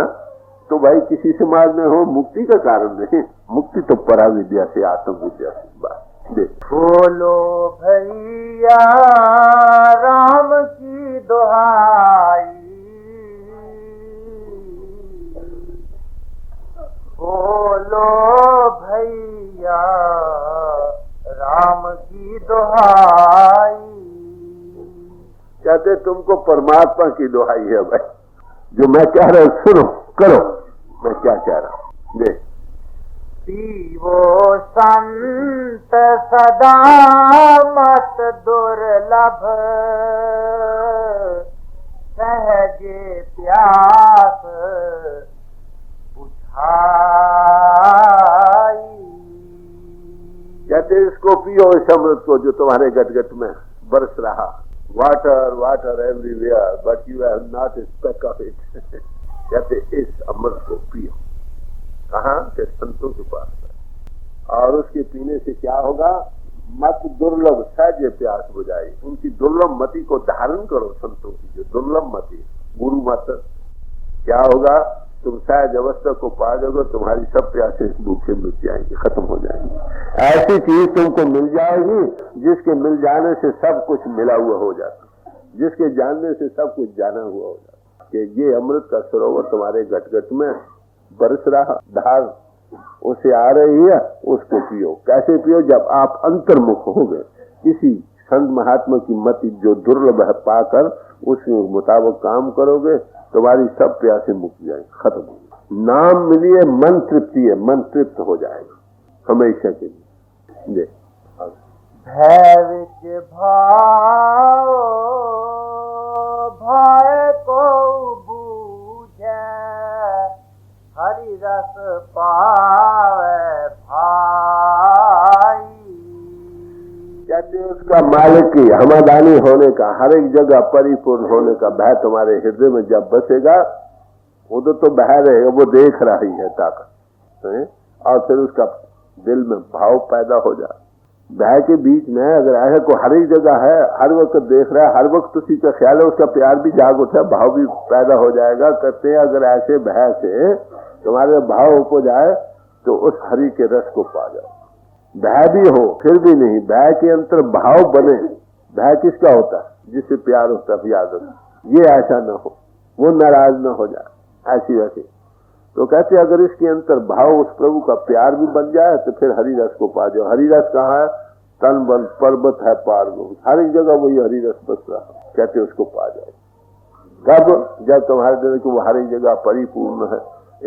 Speaker 2: तो भाई किसी समाज में हो, मुक्ति का कारण नहीं। मुक्ति तो परा विद्या से, आत्म विद्या से। बात
Speaker 1: बोलो भैया राम की दुहाई, बोलो भैया राम की दुहाई।
Speaker 2: कहते तुमको परमात्मा की दुहाई है भाई, जो मैं कह रहा हूं सुनो, करो। मैं क्या कह रहा हूं देख।
Speaker 1: पीवो संत सदा मत दुर्लभ, सहजे प्यास बुझाई।
Speaker 2: कहते इसको पियो, इस अमृत को जो तुम्हारे गटगट में बरस रहा। Water water everywhere but you have not a speck of it. कहते इस अमृत को पियो। कहाँ के संतों के पास है। और उसके पीने से क्या होगा? मत दुर्लभ सहज प्यास बुझाई। उनकी दुर्लभ मति को धारण करो। संतों की जो दुर्लभ मति, गुरु मत, क्या होगा? तुम सहज अवस्था को पा जाओगे, तुम्हारी सब प्यासे भूखे मिट जाएंगे, खत्म हो जाएंगे। ऐसी चीज तुमको मिल जाएगी जिसके मिल जाने से सब कुछ मिला हुआ हो जाता, जिसके जानने से सब कुछ जाना हुआ हो जाता। कि ये अमृत का सरोवर तुम्हारे गटगट में बरस रहा, धार उसे आ रही है, उसको पियो। कैसे पियो? जब आप अंतर्मुख हो गए, किसी संत महात्मा की मति जो दुर्लभ है पाकर उसके मुताबिक काम करोगे, तुम्हारी सब प्यासे मुक्त जाएंगे, खत्म हो गए। नाम मिलिए, मन तृप्ति है, मन तृप्त हो जाएगा हमेशा के लिए।
Speaker 1: भय विच भाव भय को बूझे, हरि रस पावे भाई।
Speaker 2: कहते उसका मालिक की हमादानी होने का, हर एक जगह परिपूर्ण होने का भय तुम्हारे हृदय में जब बसेगा, उधर तो बह रहेगा, वो देख रही है ताकत, और फिर उसका दिल में भाव पैदा हो जाए। भय के बीच में अगर ऐसा को हर एक जगह है, हर वक्त देख रहा है, हर वक्त उसी का ख्याल है, उसका प्यार भी जाग उठा, भाव भी पैदा हो जाएगा। कहते हैं अगर ऐसे भय से तुम्हारे भाव हो जाए तो उस हरि के रस को पा जाओ। भय भी हो फिर भी नहीं, भय के अंतर भाव बने। भय किसका होता है? जिससे प्यार होता है, याद रखो। ये ऐसा न हो, वो नाराज न हो जाए, ऐसी वैसी। तो कहते अगर इसके अंतर भाव उस प्रभु का प्यार भी बन जाए तो फिर हरि रस को पा जाओ। हरि रस कहाँ है? तन बल पर्वत है पार में, हर एक जगह वही हरि रस बस रहा। कहते उसको पा जाओ कब? जब तुम्हारे दिल को वो हर एक जगह परिपूर्ण है।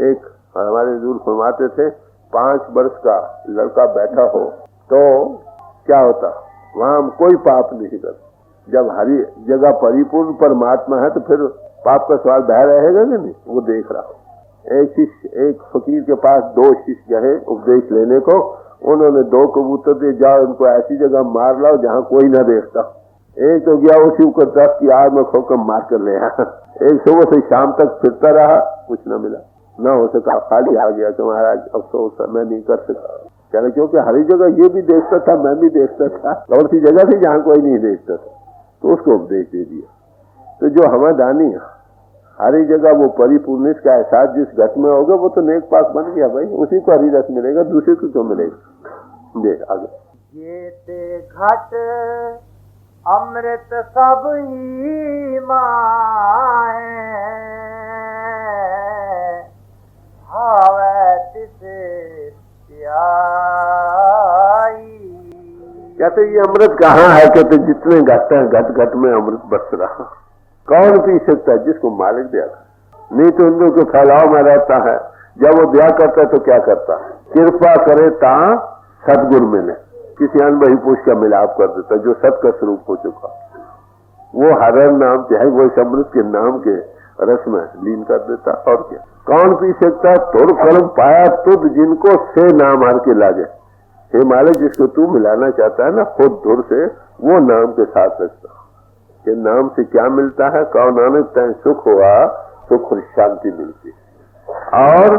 Speaker 2: एक हमारे दूर फरमाते थे, 5 वर्ष का लड़का बैठा हो तो क्या होता? वहां कोई पाप नहीं करता। जब हरी जगह परिपूर्ण परमात्मा है तो फिर पाप का सवाल बह रहेगा कि नहीं? वो देख रहा हो। एक शिष्य, एक फकीर के पास 2 शिष्य गए उपदेश लेने को। उन्होंने 2 कबूतर दे, जाओ इनको ऐसी जगह मार लाओ जहाँ कोई ना देखता। एक तो गया उसी को 10 की आग में खोकर मार कर ले आया। एक सुबह से शाम तक फिरता रहा, कुछ न मिला, ना हो सका, खाली आ गया कि महाराज अफसोस है, मैं नहीं कर सकता। कह रहे क्योंकि हर जगह ये भी देखता था, मैं भी देखता था, और सी जगह थी जहाँ कोई नहीं देखता था, तो उसको उपदेश दे दिया। तो जो हमादानी हर एक जगह वो परिपूर्ण का एहसास जिस घट में होगा, वो तो नेक पाक बन गया भाई, उसी को हरि रस मिलेगा, दूसरे को क्यों मिलेगा? देख आगे।
Speaker 1: ये ते घट अमृत सब ही माहे, भावे तिसे प्याई।
Speaker 2: कहते ये अमृत कहाँ है? कहते जितने घट हैं, घट घट में अमृत बरस रहा। कौन पी सकता है? जिसको मालिक दिया था। नहीं तो उन लोगों के फैलाव में रहता है, जब वो दया करता है तो क्या करता, कृपा करे ता सदगुर मिले, किसी अनबही पुरुष का मिलाप कर देता जो सत का स्वरूप हो चुका, वो हरण नाम चाहे वो इस अमृत के नाम के रस में लीन कर देता। और क्या, कौन पी सकता, तुर कर्म पाया तुद जिनको से नाम हर के लागे। हे मालिक, जिसको तू मिलाना चाहता है ना खुद धुर से, वो नाम के साथ रखता। कि नाम से क्या मिलता है, कौ नानक तय सुख हुआ, सुख और शांति मिलती है और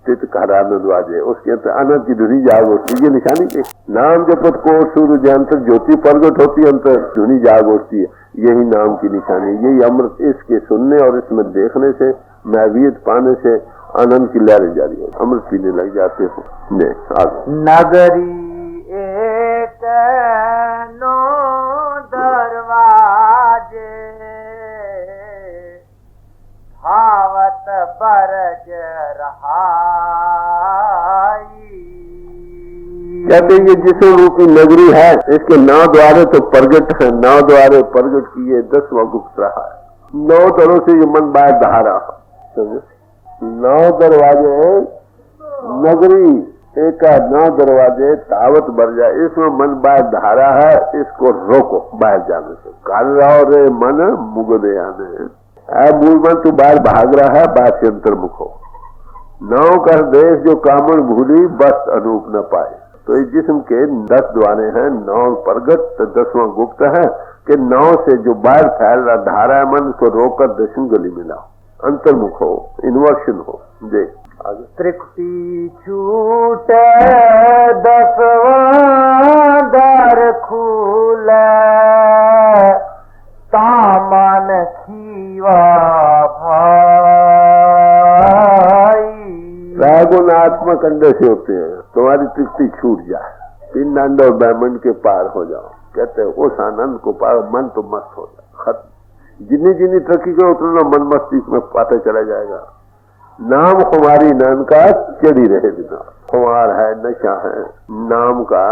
Speaker 2: चित्त का आनंद वाजे, उसके अंतर आनंद की धुनी जाग उठती। ये निशानी के नाम जपत को सूर्य अंतर ज्योति प्रगट होती, अंतर धुनी जाग उठती है। यही नाम की निशानी, यही अमृत इसके सुनने और इसमें देखने से, महवियत पाने से आनंद की लहरें जारी हो, अमृत पीने लग जाते हो।
Speaker 1: नगरी एक नो दरवाजे, धावत बरज रहाई।
Speaker 2: कहते हैं जिसे रूपी नगरी है, इसके 9 द्वारे तो प्रगट है, 9 द्वारे प्रगट किए 10वां गुप्त रहा है। 9 दरों से ये मन बाहर धारा, समझो 9 दरवाजे नगरी एक 9 दरवाजे तावत भर जाए, इसमें मन बाहर धारा है, इसको रोको बाहर जाने से। काल रहो रे मन मुगदे आने, मूल मन तू बाहर भाग रहा है, बाहर से अंतर्मुख हो। 9 कर देश जो कामन भूली, बस अनूप न पाए। तो इस जिस्म के 10 द्वारे हैं, 9 प्रगट तो 10वां गुप्त है कि 9 से जो बाहर फैल रहा धारा है मन, को रोककर दर्शन गली मिलाओ, अंतर्मुख हो, इन्वर्शन हो। जी आगे।
Speaker 1: त्रिकुटी छूटे 10वां द्वार खुले, तामन खीवा भाई।
Speaker 2: त्रागुणात्मक अंडे से होते हैं, तुम्हारी तृप्ति छूट जाए, पिंड और ब्रह्मांड के पार हो जाओ। कहते हैं उस आनंद को पार, मन तो मस्त हो जाए, खत्म। जितनी जितनी तरक्की करो उतना मन मस्ती में पाता चला जाएगा। नाम खुमारी नाम का चढ़ी रहे बिना, खुमार है, नशा है नाम का,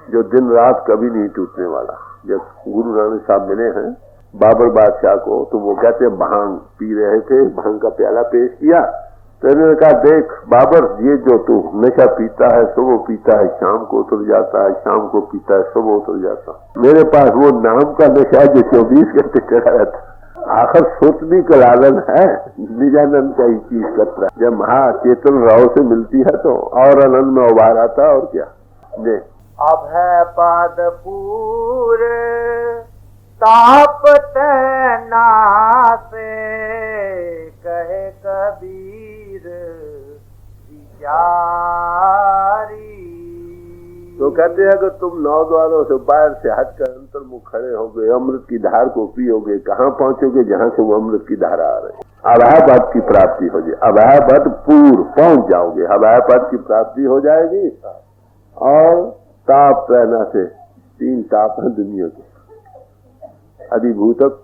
Speaker 2: जो दिन रात कभी नहीं टूटने वाला। जब गुरु नानक साहब मिले हैं बाबर बादशाह को, तो वो कहते हैं भांग पी रहे थे, भांग का प्याला पेश किया, तो इन्होंने कहा देख बाबर, ये जो तू नशा पीता है, सुबह पीता है शाम को उतर जाता है, शाम को पीता है सुबह उतर जाता है, मेरे पास वो नाम का नशा है जो 24 घंटे चढ़ा रहता। आखिर सुत भी कलालन है, निजानंद का ही चीज कतरा, जब महाचेतन राव से मिलती है तो और आनंद में उबार आता। और क्या जी।
Speaker 1: अब है पदपूर ताप नासे, कहे कबीर विचारी।
Speaker 2: तो कहते हैं अगर तुम 9 द्वारों से बाहर से हटकर अंतर्मुख खड़े होगे, अमृत की धार को पियोगे, कहाँ पहुंचोगे, जहां से वो अमृत की धारा आ रही, अभयपद की प्राप्ति हो जाए, अभयपद पूर्व पहुंच जाओगे, अभयपद की प्राप्ति हो जाएगी। और ताप रहना से 3 ताप है दुनिया के, अधिभूतक,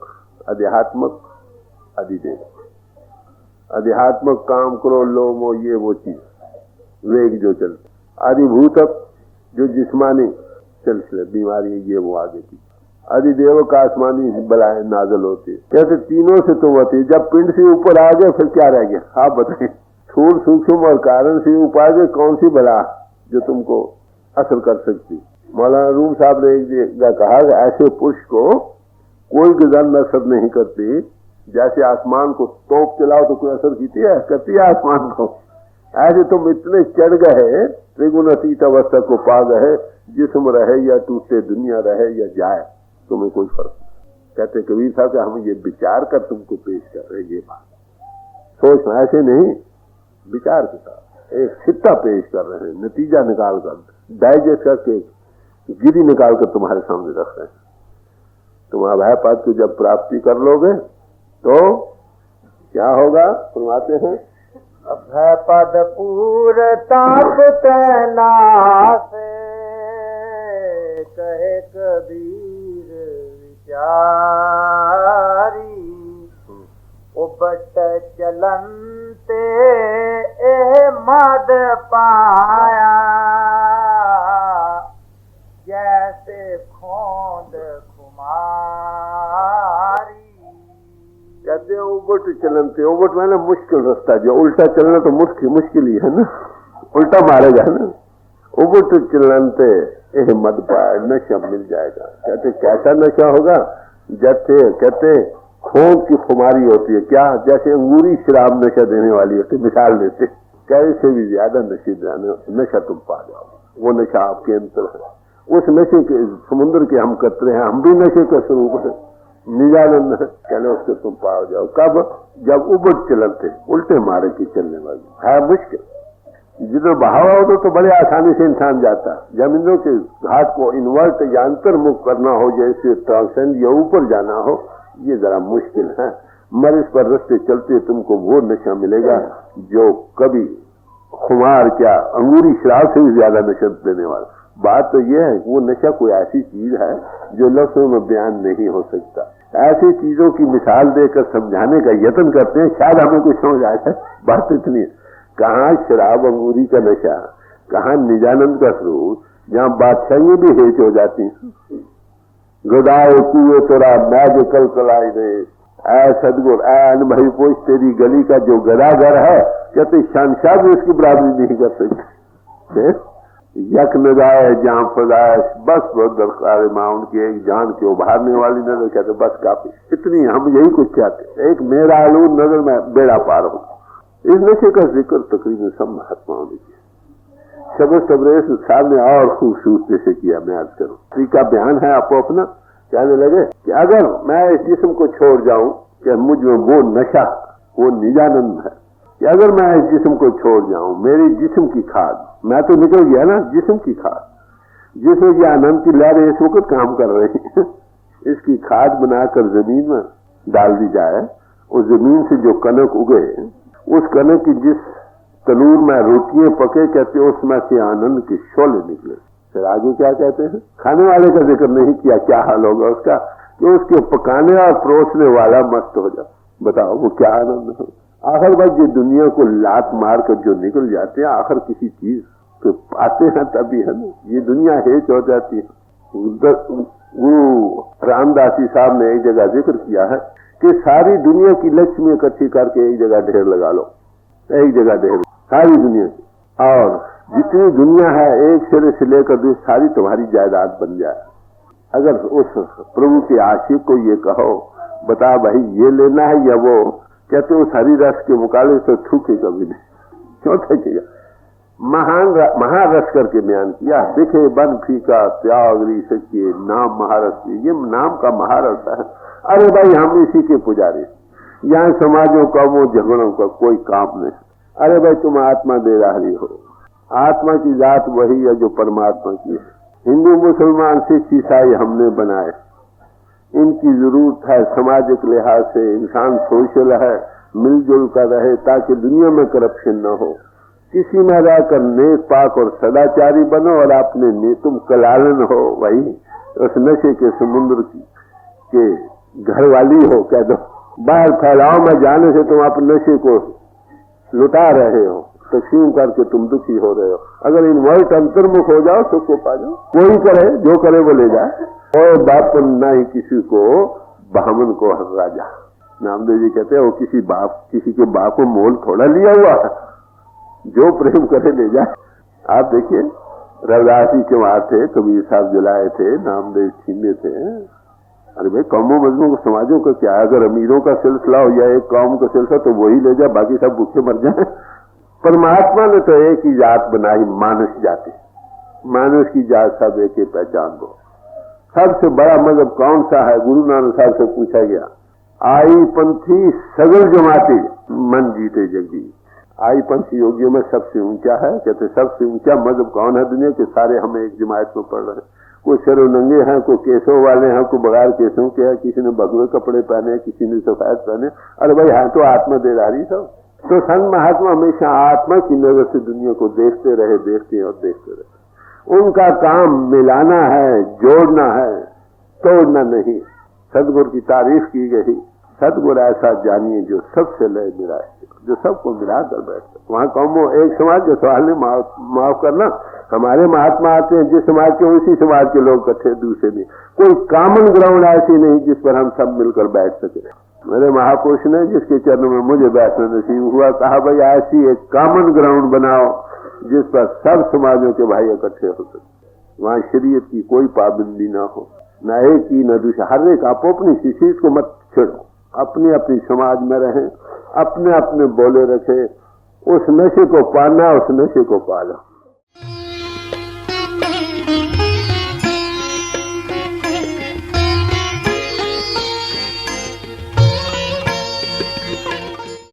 Speaker 2: अध्यात्मक, अधिदेव। अध्यात्मक काम करो, लोभ मोह ये वो चीज वेग जो चलते, अधिभूतक जो जिस्मानी सिलसिले बीमारी ये वो आगे की, अधिदेव का आसमानी बलाएं नाजल होती। कैसे तीनों से तो होती, जब पिंड से ऊपर आ गए फिर क्या रह गया, आप बताइए। स्थूल सूक्ष्म और कारण से ऊपर आ गए, कौन सी बला जो तुमको असर कर सकती। मौलाना रूम साहब ने एक जगह कहा कि ऐसे पुरुष को कोई गजन असर नहीं करती, जैसे आसमान को तोप चलाओ तो कोई असर करती है आसमान को। ऐसे तुम इतने चढ़ गए, त्रिगुण अतीत अवस्था को पा गए, जिस्म रहे या टूटे, दुनिया रहे या जाए, तुम्हें कोई फर्क नहीं। कहते कबीर साहब कि हम ये विचार कर तुमको पेश कर रहे, ये बात सोचना ऐसे नहीं, विचार के साथ एक सिक्का पेश कर रहे हैं, नतीजा निकाल कर, डाइजेस्ट करके गिरी निकाल कर तुम्हारे सामने रख रहे हैं। तुम अभयपद की जब प्राप्ति कर लोगे तो क्या होगा, फरमाते हैं
Speaker 1: अभयपद पूर ताप नासे, कहे कबीर विचारी। उबट चलनते ए मद पाया, जैसे खोंद खुमारी।
Speaker 2: कहते हो उबट चलनते, उबट मैंने मुश्किल रास्ता, जो उल्टा चलना तो मुश्किल ही है ना, उल्टा मारेगा ना। उबट चलनते एह मद पाए, नशा मिल जाएगा। कहते कैसा नशा होगा? जैसे कहते खोज की खुमारी होती है, क्या जैसे अंगूरी शराब नशा देने वाली होती, मिसाल देते, कैसे भी ज्यादा नशा तुम पा जाओ, वो नशा आपके अंदर है। उस नशे के समुद्र के हम कतरे हैं, हम भी नशे का स्वरूप है, निजानंद है, कहने उसको तुम पा जाओ। कब? जब उबट चलते, उल्टे मारे की चलने वाली है मुश्किल। जिधर बहावा हो तो बड़े आसानी से इंसान जाता, जमीनों के घाट को इन्वर्ट या अंतर्मुख करना हो, जैसे ट्रांसेंड या ऊपर जाना हो, ये जरा मुश्किल है। मगर इस पर रास्ते चलते तुमको वो नशा मिलेगा जो कभी खुमार क्या अंगूरी शराब से भी ज्यादा नशा देने वाला। बात तो यह है वो नशा कोई ऐसी चीज है जो लफ्जों में बयान नहीं हो सकता। ऐसी चीजों की मिसाल देकर समझाने का यत्न करते हैं, शायद हमें कुछ समझ आ जाए। बात इतनी है, कहाँ शराब अंगूरी का नशा, कहाँ निजानंद का स्वरूप, जहाँ बादशाही भी हेच हो जाती है। गदाए कुए तोरा मैज कल कलाई दे, ऐ सदगुर ऐ अनुभवी पोष तेरी गली का जो गदागर है, कहते शहनशाह भी उसकी बराबरी नहीं कर सकते। यक नजाए जहाँ फदाश बस बहुत दरकार माँ उनकी एक जान के उभारने वाली नजर, कहते बस काफी, इतनी हम यही कुछ चाहते। एक मेरा आलू नजर में बेड़ा पार हो। इस नशे का जिक्र तकरीबन सब महात्माओं ने किया। शब्द सबरेश साहब ने और खूबसूरती से किया। मैं आज करूँ तरीका बयान है आपको अपना। कहने लगे कि अगर मैं इस जिस्म को छोड़ जाऊं, कि मुझ में वो नशा वो निजानंद है, कि अगर मैं इस जिस्म को छोड़ जाऊं, मेरी जिस्म की खाद, मैं तो निकल गया ना, जिस्म की खाद, जिसमें की आनंद की लहरें इस वक्त काम कर रही है, इसकी खाद बनाकर जमीन में डाल दी जाए, उस जमीन से जो कनक उगे, उस कनक की जिस तनूर में रोटियां पके, कहते उसमें से आनंद के शोले निकले। फिर आगे क्या कहते हैं? खाने वाले का जिक्र नहीं किया, क्या हाल होगा उसका, कि उसके पकाने और परोसने वाला मस्त हो जाए। बताओ वो क्या आनंद है। आखिर भाई ये दुनिया को लात मार कर जो निकल जाते हैं, आखिर किसी चीज तो पाते हैं तभी है ना, ये दुनिया हेच हो जाती है। वो रामदासी साहब ने एक जगह जिक्र किया है कि सारी दुनिया की लक्ष्मी इकट्ठी करके एक जगह ढेर लगा लो, एक जगह ढेर, सारी दुनिया की, और जितनी दुनिया है एक सिरे से लेकर दूसरी सारी तुम्हारी जायदाद बन जाए। अगर उस प्रभु के आशिक को ये कहो, बता भाई ये लेना है या वो, कहते उस हरी रस के मुकाबले से थूके कभी नहीं, क्यों थकेगा। महारस करके बयान किया, दिखे बन फीका त्यागरी सच्चे नाम महारस, ये नाम का महारस है। अरे भाई हम इसी के पुजारी, यहाँ समाजों का वो झगड़ों का कोई काम नहीं। अरे भाई तुम आत्मा दे रही हो, आत्मा की जात वही है जो परमात्मा की है। हिंदू मुसलमान सिख ईसाई हमने बनाए, इनकी जरूरत है सामाजिक लिहाज से इंसान सोशल है, मिलजुल कर रहे ताकि दुनिया में करप्शन न हो। किसी में रहकर नेक पाक और सदाचारी बनो और अपने तुम कलालन हो, वही उस नशे के समुद्र के घर वाली हो, कह दो। बाहर फैलाव में जाने से तुम अपने नशे को लुटा रहे हो, तकसीम करके तुम दुखी हो रहे हो। अगर इनवर्ट अंतर्मुख हो जाओ, सुख को पा जाओ। कोई करे जो करे वो ले जाए, और बाप ना ही किसी को बामन को हर राजा। नामदेव जी कहते हैं वो किसी के बाप को मोल थोड़ा लिया हुआ, जो प्रेम करे ले जाए। आप देखिए रविदास जी के वहां थे, कबीर साहब जलाए थे, नामदेव छीने थे। अरे भाई कौमों मजलूमों को समाजों का क्या, अगर अमीरों का सिलसिला हो या एक कौम का सिलसिला तो वही ले जाए, बाकी सब भूखे मर जाए। परमात्मा ने तो एक ही जात बनाई, मानुष जाति। मानुष की जात सब एक ही पहचान दो। सबसे बड़ा मजहब कौन सा है? गुरु नानक साहब से पूछा गया, आई पंथी सगल जमाती मन जीते जगजी। आई पंथी योगियों में सबसे ऊंचा है, कहते सबसे ऊंचा मजहब कौन है दुनिया के? सारे हम एक जमात में पढ़ रहे हैं। कोई सरो नंगे हैं, कोई केसों वाले हैं, कोई बगैर केसों के हैं, किसी ने भगवे कपड़े पहने, किसी ने सफेद पहने। अरे भाई हाँ तो आत्मा दे रही सब। तो संत महात्मा हमेशा आत्मा की नजर से दुनिया को देखते रहे, देखते और देखते रहे। उनका काम मिलाना है, जोड़ना है, तोड़ना नहीं। सदगुरु की तारीफ की गई, सदगुरु ऐसा जानिए जो सबसे लय मिला, जो सबको मिला कर बैठे। वहां कौमों एक समाज के सवाल ने माफ करना, हमारे महात्मा आते हैं जिस समाज के उसी समाज के लोग इकट्ठे, दूसरे नहीं। कोई कॉमन ग्राउंड ऐसी नहीं जिस पर हम सब मिलकर बैठ सके। मेरे महापुरुष ने जिसके चरणों में मुझे बैठना नसीब हुआ, कहा भाई ऐसी एक कॉमन ग्राउंड बनाओ जिस पर सब समाजों के भाई इकट्ठे हो सके, वहां शरीयत की कोई पाबंदी ना हो, न एक की न दूसरा, हर एक आप अपनी चीज को मत छेड़ो, अपनी अपनी समाज में रहें, अपने अपने बोले रखे, उस नशे को पाना उस नशे को पालो।